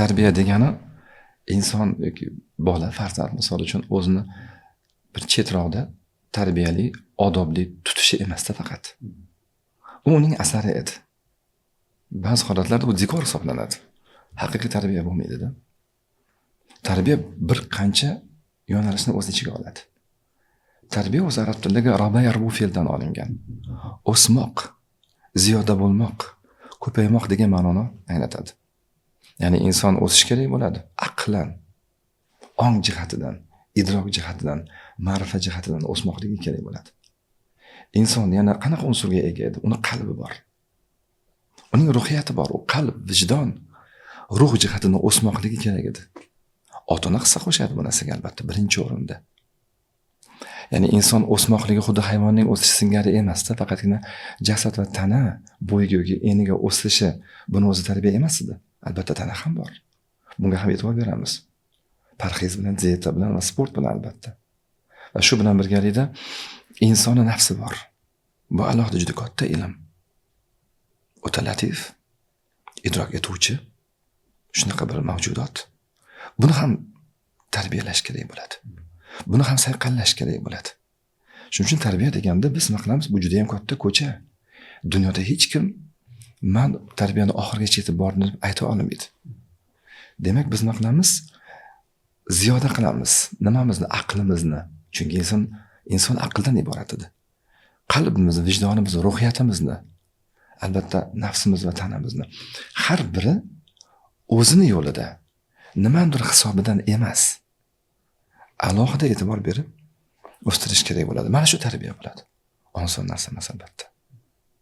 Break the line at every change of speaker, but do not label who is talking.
tarbiya degani inson yoki bola farzand misol uchun o'zini bir chetroqda tarbiyali, odobli tutishi emasda faqat. U uning asari edi. Ba'zi holatlarda bu zikor hisoblanadi. Haqiqiy tarbiya bo'lmaydi-da. Tarbiya bir qancha yo'nalishni o'z ichiga oladi. Tarbiya o'z arab tilidagi raba yarbu fe'ldan olingan. O'smoq, ziyoda bo'lmoq, ko'paymoq degan ma'noni anglatadi. Ya'ni inson o'sish kerak bo'ladi. Aqlan, ong jihatidan, idrok jihatidan, ma'rifat jihatidan o'smoqligi kerak bo'ladi. Inson yana qanaqa unsurga ega edi? Uni qalbi bor. Uning ruhiyati bor. U qalb, vijdon, ruh jihatidan o'smoqligi kerak edi. Ota-ona hissa qo'shadi bu narsaga albatta birinchi o'rinda. Ya'ni inson o'smoqligi xuddi hayvonning o'sish singari emasda, faqatgina jasad va tana bo'yiga yoki eniga o'sishi buni o'zi tarbiya emas edi. Albatta tana ham bor. Bunga ham e'tibor beramiz. Parhez bilan, dieta bilan va sport bilan albatta. Va shu bilan birgalikda insonning nafsi bor. Bu alohida juda katta ilm. O'ta latif, idrok etuvchi, shunaqa bir mavjudot. Buni ham tarbiyalash kerak bo'ladi. Buni ham sayqallash kerak bo'ladi. Shuning uchun tarbiya deganda biz nima qilamiz? Bu juda ham katta ko'cha. Dunyoda hech kim men tarbiyani oxirigacha yetib bordim deb ayta olmaydi. Demak, biz nima qilamiz? Ziyoda qilamiz. Nimamizni? Aqlimizni. Chunki inson aqldan iborat edi. Qalbimizni, vijdonimizni, ruhiyatimizni, albatta nafsimiz va tanamizni har biri o'zini yo'lida, nimadir hisobidan emas, alohida e'tibor berib o'stirish kerak bo'ladi. Mana shu tarbiya bo'ladi. Oson narsa emas albatta.